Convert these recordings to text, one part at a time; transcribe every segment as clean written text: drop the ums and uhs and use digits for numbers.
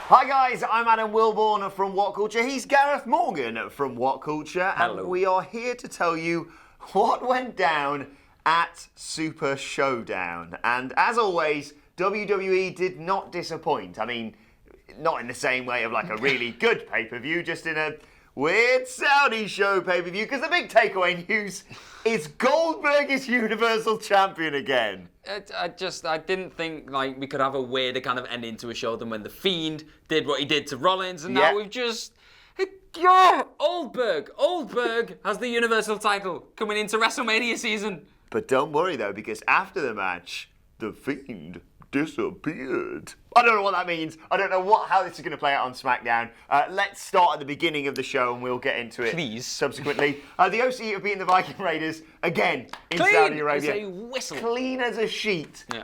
Hi guys, I'm Adam Wilbourn from WhatCulture. He's Gareth Morgan from WhatCulture. Hello. And we are here to tell you what went down at Super ShowDown. And as always, WWE did not disappoint. I mean, not in the same way of like a really good pay-per-view, just in a weird Saudi show pay-per-view, because the big takeaway news is Goldberg is Universal Champion again. I didn't think like we could have a weirder kind of ending to a show than when The Fiend did what he did to Rollins, and now we've just... Goldberg has the Universal title coming into WrestleMania season. But don't worry though, because after the match, The Fiend disappeared. I don't know what that means. I don't know how this is going to play out on SmackDown. Let's start at the beginning of the show and we'll get into it. Please. Subsequently. The OC have beaten the Viking Raiders again in Clean Saudi Arabia. as a whistle. Clean as a sheet. Yeah.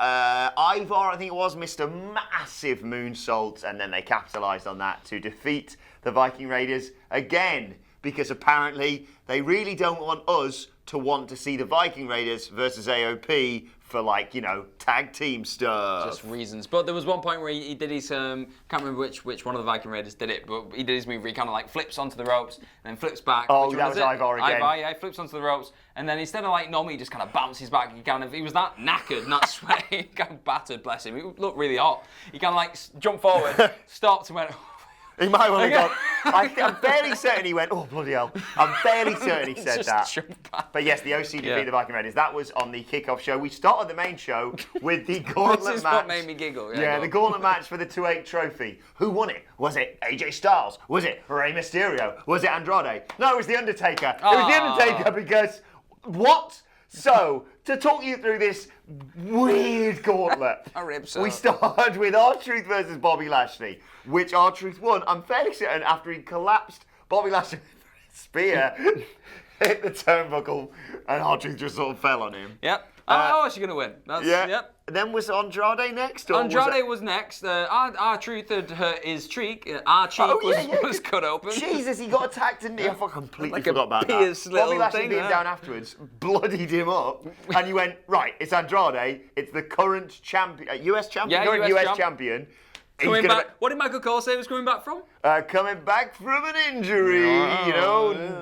Ivar, I think it was, missed a massive moonsault, and then they capitalised on that to defeat the Viking Raiders again, because apparently they really don't want us to want to see the Viking Raiders versus AOP for, like, you know, tag team stuff. Just reasons. But there was one point where he did his, can't remember which one of the Viking Raiders did it, but he did his move where he kind of like flips onto the ropes and then flips back. Oh, that was Ivar again. Ivar, yeah, he flips onto the ropes, and then instead of like normally he just kind of bounces back, he was that knackered, not sweaty, kind of battered, bless him. He looked really hot. He kind of like jumped forward, stopped and went... He might well have gone. I'm fairly certain he went, oh, bloody hell. I'm fairly certain he said that. But yes, the OC defeated the Viking Raiders. That was on the kickoff show. We started the main show with the Gauntlet match. This is what made me giggle. Yeah, the Gauntlet match for the 2-8 trophy. Who won it? Was it AJ Styles? Was it Rey Mysterio? Was it Andrade? No, it was The Undertaker. It was The Undertaker because... What? So, to talk you through this weird gauntlet, we started with R-Truth versus Bobby Lashley, which R-Truth won. I'm fairly certain after he collapsed, Bobby Lashley spear hit the turnbuckle, and R-Truth just sort of fell on him. Yep. How is she going to win? Yep. Then was Andrade next? Or Andrade was next. R-Truth had hurt his cheek. Our cheek was cut open. Jesus, he got attacked, didn't he? I completely like forgot about that. Bobby Lashley beat him down afterwards, bloodied him up, and you went, right, it's Andrade. It's the current champion, US champion, US champion. Coming back. What did Michael Cole say he was coming back from? Coming back from an injury,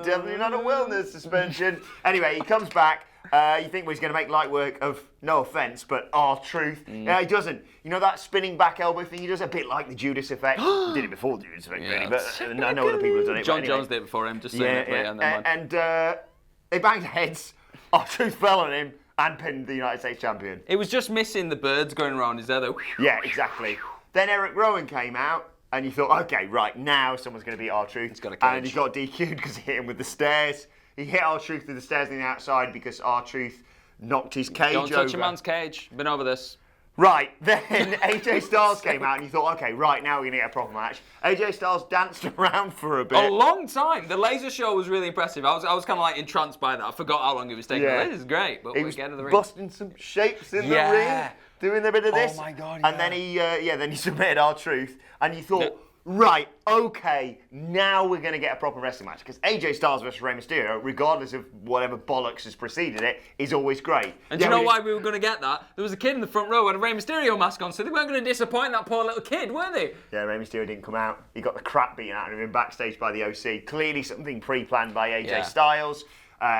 definitely not a wellness suspension. Anyway, he comes back. You think he's going to make light work of, no offence, but R-Truth. Yeah, he doesn't. You know that spinning back elbow thing he does? A bit like the Judas effect. He did it before the Judas effect, really, but I know other people have done it. John Jones did it before him, just saying it. And they banged heads. R-Truth fell on him and pinned the United States champion. It was just missing the birds going around his head, though. Yeah, exactly. Then Eric Rowan came out, and you thought, okay, right, now someone's going to beat R-Truth. He's got a cage. And he got DQ'd because he hit him with the stairs. He hit R-Truth through the stairs on the outside because R-Truth knocked his cage over. Don't touch a man's cage. Been over this. Right, then AJ Styles came out and you thought, okay, right, now we're going to get a proper match. AJ Styles danced around for a bit. A long time. The laser show was really impressive. I was kind of like entranced by that. I forgot how long it was taking. This is great, but we'll get to the ring. Busting some shapes in the ring, doing a bit of this. Oh my God, And then he submitted R-Truth, and you thought, right, okay, now we're going to get a proper wrestling match. Because AJ Styles versus Rey Mysterio, regardless of whatever bollocks has preceded it, is always great. And do you know why we were going to get that? There was a kid in the front row with a Rey Mysterio mask on, so they weren't going to disappoint that poor little kid, were they? Yeah, Rey Mysterio didn't come out. He got the crap beaten out of him backstage by the OC. Clearly something pre-planned by AJ Styles.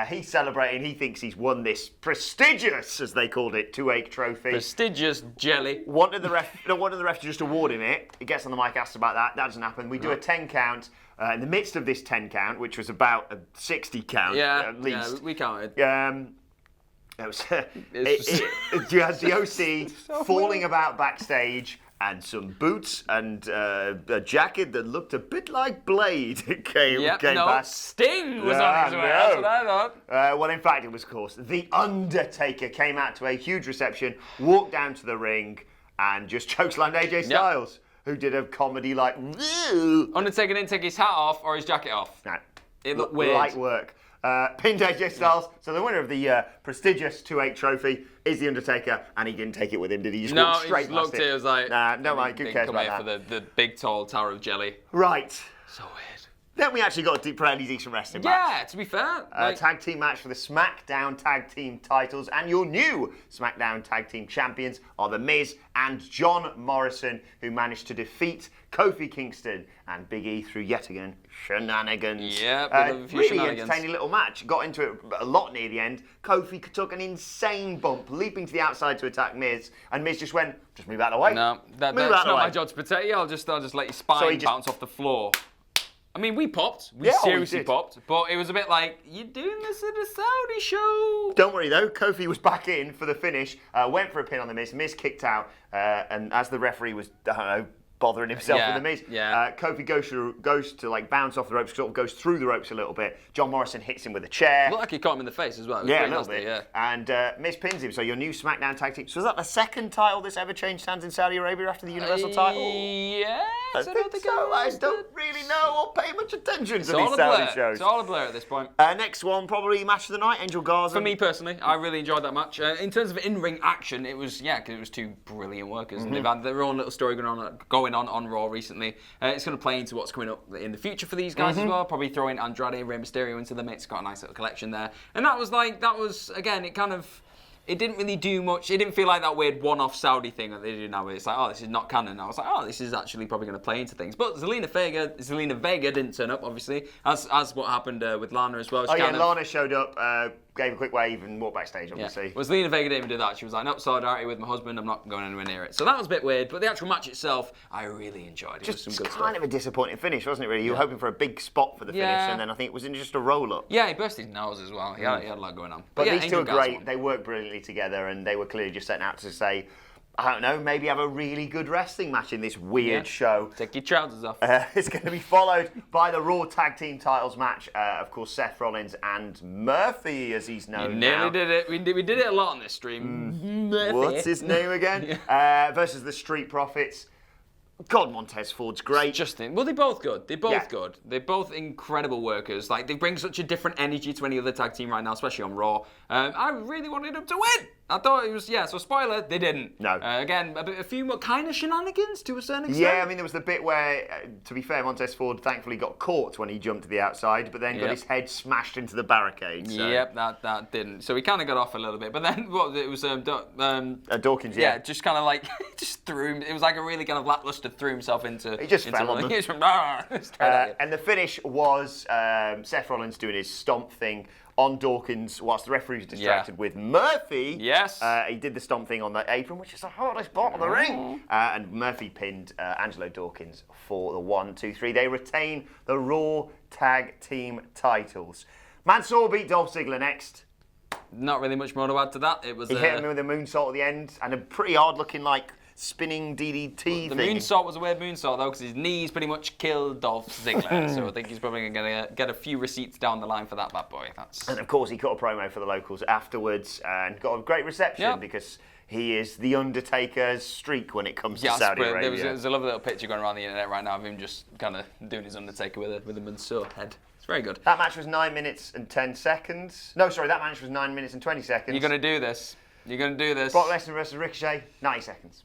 He's celebrating. He thinks he's won this prestigious, as they called it, 2-8 trophy. Prestigious jelly. Wanted the ref to just award him it. He gets on the mic, asks about that. That doesn't happen. We do a 10 count. In the midst of this 10 count, which was about a 60 count at least. Yeah, we counted. It was you had the OC falling about backstage, and some boots and a jacket that looked a bit like Blade came back. Sting was on his way. That's what I thought. Well, in fact, it was, of course, The Undertaker came out to a huge reception, walked down to the ring, and just chokeslammed AJ Styles, who did a comedy like... Undertaker didn't take his hat off or his jacket off. No. It looked weird. Light work. Pinned AJ Styles. So the winner of the prestigious 2-8 trophy is The Undertaker, and he didn't take it with him, did he? He just straight looked at it, was like... Nah, no, mate, who cares about that? For the big, tall tower of jelly. Right. So weird. Then we actually got a fairly decent wrestling match. Yeah, to be fair. Tag team match for the SmackDown Tag Team titles, and your new SmackDown Tag Team champions are The Miz and John Morrison, who managed to defeat Kofi Kingston and Big E through yet again shenanigans. Yeah, really entertaining little match. Got into it a lot near the end. Kofi took an insane bump, leaping to the outside to attack Miz, and Miz just went, just move out of the way. No, that's not my job to protect you. I'll just let your spine bounce off the floor. I mean, we popped. We seriously popped. But it was a bit like, you're doing this at a Saudi show. Don't worry, though. Kofi was back in for the finish, went for a pin on the Miz. Miz kicked out, and as the referee was, I don't know, bothering himself with the Miz. Kofi goes to like bounce off the ropes, sort of goes through the ropes a little bit. John Morrison hits him with a chair. Looked like he caught him in the face as well. It was a little nasty, bit. And Miz pins him. So your new SmackDown Tag Team. So was that the second title that's ever changed hands in Saudi Arabia after the Universal title? Yeah. I don't really know or pay much attention to these Saudi shows. It's all a blur at this point. Next one, probably match of the night, Angel Garza. For me personally, I really enjoyed that match. In terms of in-ring action, it was, because it was two brilliant workers. And they've had their own little story going on Raw recently. It's going to play into what's coming up in the future for these guys as well. Probably throwing Andrade, Rey Mysterio into the mix. Got a nice little collection there. And that was again, it didn't really do much. It didn't feel like that weird one-off Saudi thing that they do now. Where it's like, oh, this is not canon. I was like, oh, this is actually probably going to play into things. But Zelina Vega didn't turn up, obviously, as what happened with Lana as well. Lana showed up, gave a quick wave and walked backstage, obviously. Well, Zelina Vega didn't even do that. She was like, nope, solidarity with my husband. I'm not going anywhere near it. So that was a bit weird. But the actual match itself, I really enjoyed. It was some good stuff. Kind of a disappointing finish, wasn't it, really? You were hoping for a big spot for the finish, and then I think it was just a roll-up. Yeah, he burst his nose as well. He had a lot going on. But these two are great. They work brilliantly together, and they were clearly just setting out to say, I don't know, maybe have a really good wrestling match in this weird show. Take your trousers off. It's going to be followed by the Raw Tag Team Titles match. Of course, Seth Rollins and Murphy, as he's known now. You nearly did it. We did it a lot on this stream. What's his name again? Versus the Street Profits. God, Montez Ford's great. Well, they're both good. They're both good. They're both incredible workers. Like, they bring such a different energy to any other tag team right now, especially on Raw. I really wanted them to win. I thought it was, so spoiler, they didn't. No. Again, a few more kind of shenanigans to a certain extent. Yeah, I mean, there was the bit where, to be fair, Montez Ford thankfully got caught when he jumped to the outside, but then got his head smashed into the barricade. So. Yep, that didn't. So he kind of got off a little bit. But then, it was... Dawkins, yeah. Just kind of like, just threw him. It was like a really kind of lackluster, threw himself into... He just fell on them. He just and the finish was Seth Rollins doing his stomp thing on Dawkins whilst the referee was distracted with Murphy. Yes. He did the stomp thing on the apron, which is the hardest part of the ring. And Murphy pinned Angelo Dawkins for the 1, 2, 3. They retain the Raw Tag Team titles. Mansoor beat Dolph Ziggler next. Not really much more to add to that. It was he hit him with a moonsault at the end and a pretty hard looking spinning DDT thing. The moonsault was a weird moonsault though, because his knees pretty much killed Dolph Ziggler. So I think he's probably going to get a few receipts down the line for that bad boy. And of course he cut a promo for the locals afterwards and got a great reception because he is the Undertaker's streak when it comes to Saudi Arabia. There's a lovely little picture going around the internet right now of him just kind of doing his Undertaker with a Mansoor head. It's very good. That match was 9 minutes and 10 seconds. No, sorry, that match was 9 minutes and 20 seconds. You're going to do this. Brock Lesnar versus Ricochet, 90 seconds.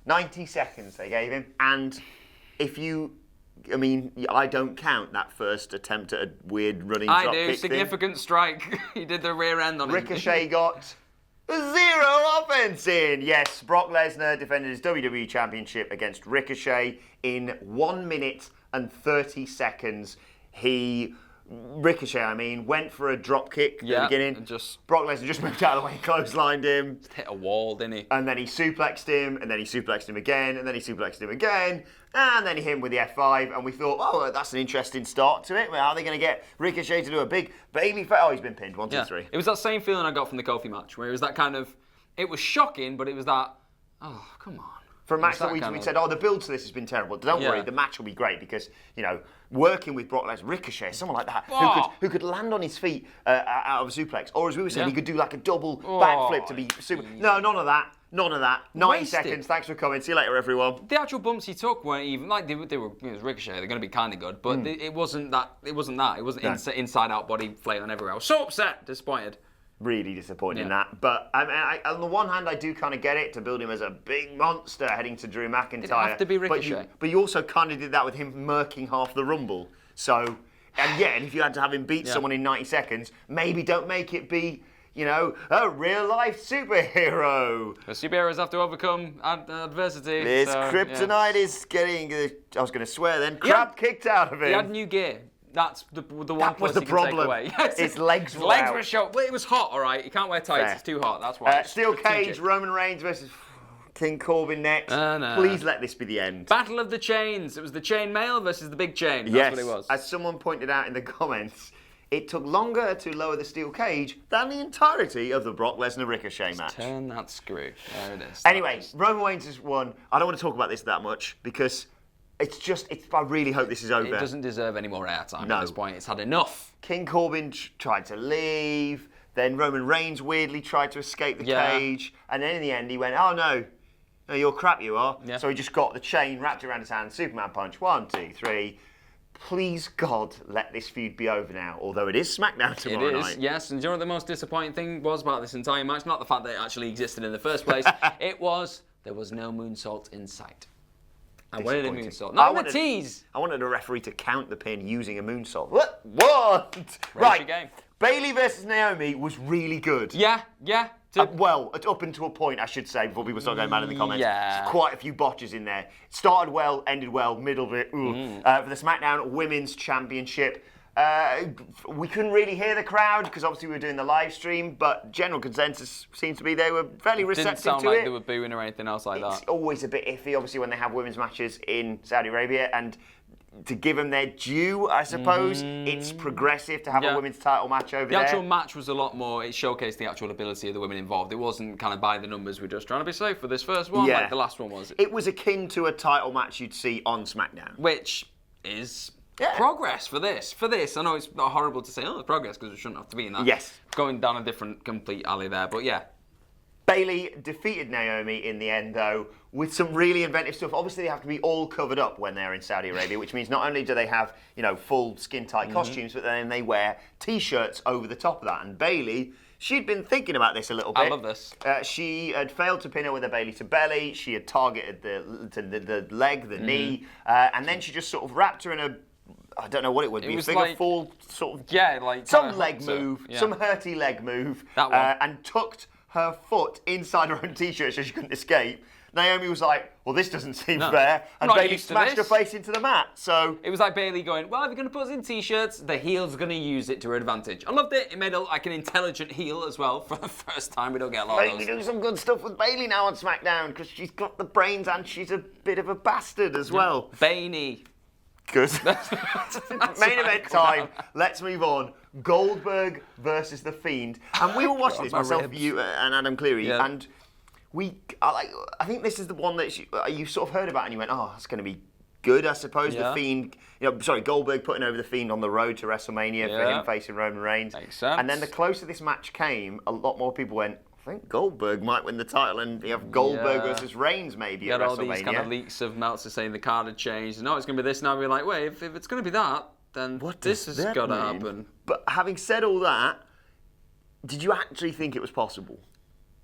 90 seconds they gave him. And I don't count that first attempt at a weird running drop kick thing. Significant strike. He did the rear end on him. Ricochet got 0 offense in. Yes, Brock Lesnar defended his WWE Championship against Ricochet in 1 minute and 30 seconds. Ricochet, went for a drop kick at the beginning. Brock Lesnar just moved out of the way, clotheslined him. Just hit a wall, didn't he? And then he suplexed him, and then he suplexed him again, and then he suplexed him again, and then he hit him with the F5, and we thought, oh, that's an interesting start to it. Well, how are they going to get Ricochet to do a big baby fight? Oh, he's been pinned, 1, 2, 3. It was that same feeling I got from the Kofi match, where it was that kind of, it was shocking, but it was that, oh, come on. For a match that we said, the build to this has been terrible. Don't worry, the match will be great because, working with Brock Lesnar, Ricochet, someone like that, who could land on his feet out of a suplex. Or as we were saying, he could do like a double backflip to be super. No, none of that. 90 seconds. Thanks for coming. See you later, everyone. The actual bumps he took weren't even like they were. It was Ricochet. They're going to be kind of good, but it wasn't that. It wasn't inside out body flailing everywhere. I was so upset, disappointed. Really disappointed in that. But on the one hand, I do kind of get it to build him as a big monster heading to Drew McIntyre. Did it have to be Ricochet? But you also kind of did that with him murking half the Rumble. So, and if you had to have him beat someone in 90 seconds, maybe don't make it be, a real-life superhero. The superheroes have to overcome adversity. This so, kryptonite is getting, I was going to swear then, crap kicked out of him. He had new gear. That's the one that was the problem. His legs were out. Legs were short. Well, it was hot, all right. You can't wear tights. Fair. It's too hot. That's why. Steel cage, Roman Reigns versus King Corbin next. No. Please let this be the end. Battle of the chains. It was the chain mail versus the big chain. Yes, That's what it was. as someone pointed out in the comments, it took longer to lower the steel cage than the entirety of the Brock Lesnar Ricochet match. Turn that screw. There it is. Anyway, Roman Reigns has won. I don't want to talk about this that much because I really hope this is over. It doesn't deserve any more airtime No. at this point. It's had enough. King Corbin tried to leave. Then Roman Reigns weirdly tried to escape the cage. And then in the end, he went, oh, no, you're crap, you are. Yeah. So he just got the chain wrapped around his hand. Superman punch. 1, 2, 3. Please, God, let this feud be over now. Although it is SmackDown tomorrow night. It is, yes. And do you know what the most disappointing thing was about this entire match? Not the fact that it actually existed in the first place. There was no moonsault in sight. I wanted a moonsault. Not in the tease. I wanted a referee to count the pin using a moonsault. What? Right. Game. Bayley versus Naomi was really good. Yeah. Up until a point, I should say, before people start going mad in the comments. Yeah. There's quite a few botches in there. Started well, ended well, middle of it. For the SmackDown Women's Championship, we couldn't really hear the crowd because obviously we were doing the live stream, but general consensus seems to be they were fairly receptive Didn't sound to like it. they were booing or anything else like It's that. always a bit iffy, obviously, when they have women's matches in Saudi Arabia, and to give them their due, I suppose, it's progressive to have a women's title match over there. The actual match was a lot more, it showcased the actual ability of the women involved. It wasn't kind of by the numbers, we're just trying to be safe for this first one, like the last one was. It was akin to a title match you'd see on SmackDown. Which is progress for this. I know it's not horrible to say, it's progress, because it shouldn't have to be in that. Yes. Going down a different, complete alley there, but yeah. Bayley defeated Naomi in the end, though, with some really inventive stuff. Obviously, they have to be all covered up when they're in Saudi Arabia, which means not only do they have, full skin-tight costumes, but then they wear T-shirts over the top of that. And Bayley, she'd been thinking about this a little bit. I love this. She had failed to pin her with a Bayley to belly. She had targeted the leg, the knee, and then she just sort of wrapped her in a, I don't know what it would be. It was figure like, four sort of, like some leg move, some hurty leg move, that one. and tucked her foot inside her own T-shirt so she couldn't escape. Naomi was like, well, this doesn't seem fair. And Bayley smashed her face into the mat. So it was like Bayley going, well, if you're going to put us in T-shirts, the heel's going to use it to her advantage. I loved it. It made her like an intelligent heel as well for the first time. We don't get a lot of those. We do some good stuff with Bayley now on SmackDown because she's got the brains and she's a bit of a bastard as well. Bainey. Good. Main event time. Let's move on. Goldberg versus The Fiend. And we were watching this, myself, you, and Adam Cleary, and I think this is the one that you sort of heard about and you went, oh, it's going to be good, I suppose. The Fiend, Goldberg putting over The Fiend on the road to WrestleMania for him facing Roman Reigns. Makes sense. And then the closer this match came, a lot more people went, I think Goldberg might win the title, and you have Goldberg versus Reigns maybe at WrestleMania. All these kind of leaks of Meltzer saying the card had changed. No, it's going to be this. Now we're like, wait, if it's going to be that, then this has got to happen. But having said all that, did you actually think it was possible?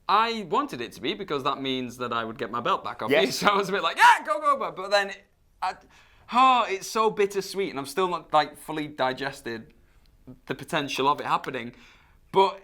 I wanted it to be because that means that I would get my belt back off Yes. you. So I was a bit like, go Goldberg. But then, it's so bittersweet, and I'm still not like fully digested the potential of it happening. But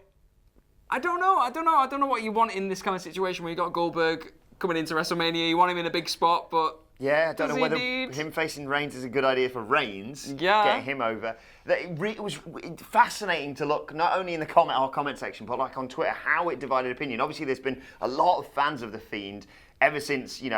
I don't know what you want in this kind of situation where you got Goldberg coming into WrestleMania. You want him in a big spot, but I don't know whether him facing Reigns is a good idea for Reigns. Getting him over. It was fascinating to look not only in our comment section, but like on Twitter, how it divided opinion. Obviously, there's been a lot of fans of The Fiend ever since he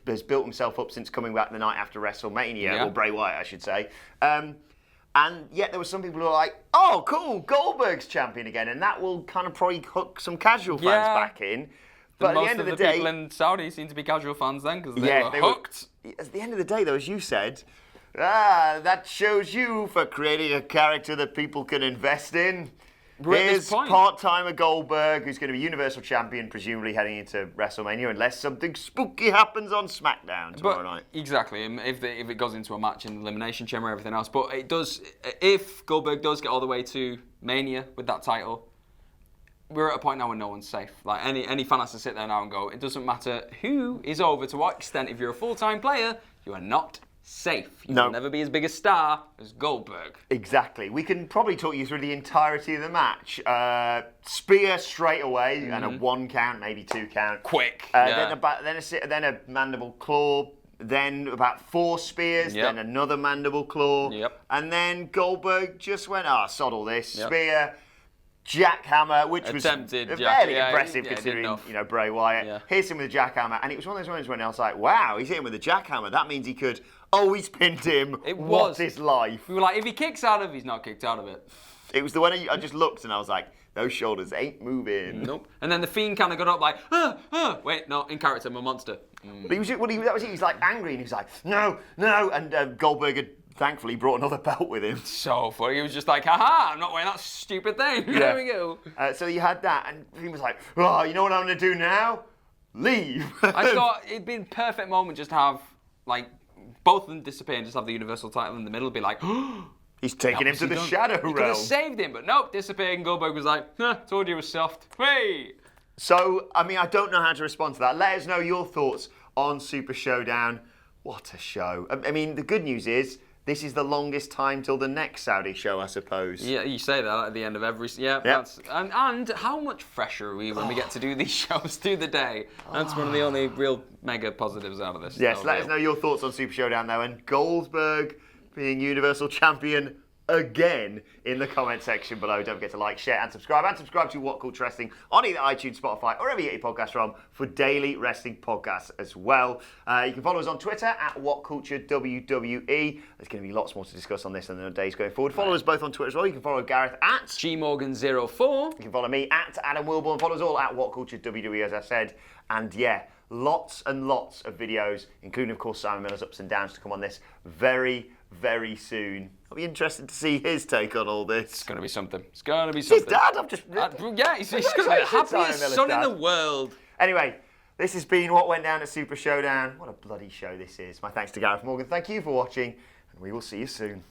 has built himself up since coming back the night after WrestleMania, or Bray Wyatt, I should say. And yet there were some people who were like, oh, cool, Goldberg's champion again. And that will kind of probably hook some casual fans back in. But at the end of the day, people in Saudi seem to be casual fans then because they were hooked. At the end of the day, though, as you said, that shows you for creating a character that people can invest in. Here's part-timer Goldberg, who's going to be Universal Champion, presumably heading into WrestleMania, unless something spooky happens on SmackDown tomorrow night. Exactly, if it goes into a match in the Elimination Chamber and everything else. But it does, if Goldberg does get all the way to Mania with that title, we're at a point now where no one's safe. Like any fan has to sit there now and go, it doesn't matter who is over, to what extent, if you're a full-time player, you are not safe. He No. will never be as big a star as Goldberg. Exactly. We can probably talk you through the entirety of the match. Spear straight away, and a 1 count, maybe 2 count. Quick. Then a mandible claw. Then about 4 spears. Yep. Then another mandible claw. Yep. And then Goldberg just went, sod all this. Yep. Spear. Jackhammer, which Attempted was fairly impressive yeah, considering, Bray Wyatt. Hits him with a jackhammer, and it was one of those moments when I was like, wow, he's hitting with a jackhammer. That means he could. Oh, he's pinned him. What is life? We were like, if he kicks out of it, he's not kicked out of it. It was the one I just looked and I was like, those shoulders ain't moving. Nope. And then the Fiend kind of got up like, wait, no, in character, I'm a monster. But he was, that was it. He was like angry and he was like, no. And Goldberg had thankfully brought another belt with him. So funny. He was just like, haha, I'm not wearing that stupid thing. There we go. So you had that, and he was like, oh, you know what I'm going to do now? Leave. I thought it'd been a perfect moment just to have, like, both of them disappear and just have the Universal title in the middle. Be like, he's taking him to the Shadow Realm. You could have saved him, but nope, disappeared, and Goldberg was like, told you it was soft. Hey! So, I mean, I don't know how to respond to that. Let us know your thoughts on Super Showdown. What a show. I mean, the good news is, this is the longest time till the next Saudi show, I suppose. Yeah, you say that at the end of every... Yeah, that's... And how much fresher are we when we get to do these shows through the day? That's one of the only real mega positives out of this. Yes, let us know your thoughts on Super Showdown, though, and Goldberg being Universal Champion again in the comment section below. Don't forget to like, share, and subscribe. And subscribe to WhatCulture Wrestling on either iTunes, Spotify, or wherever you get your podcasts from for daily wrestling podcasts as well. You can follow us on Twitter at WhatCultureWWE. There's going to be lots more to discuss on this in the days going forward. Follow us both on Twitter as well. You can follow Gareth at GMorgan04. You can follow me at Adam Wilbourn. Follow us all at WhatCultureWWE, as I said. And yeah, lots and lots of videos, including, of course, Simon Miller's ups and downs to come on this very, very soon. I'll be interested to see his take on all this. It's going to be something. It's going to be something. His dad, I'm just... yeah, he's going to be the happiest son in the world. Anyway, this has been what went down at Super Showdown. What a bloody show this is. My thanks to Gareth Morgan. Thank you for watching, and we will see you soon.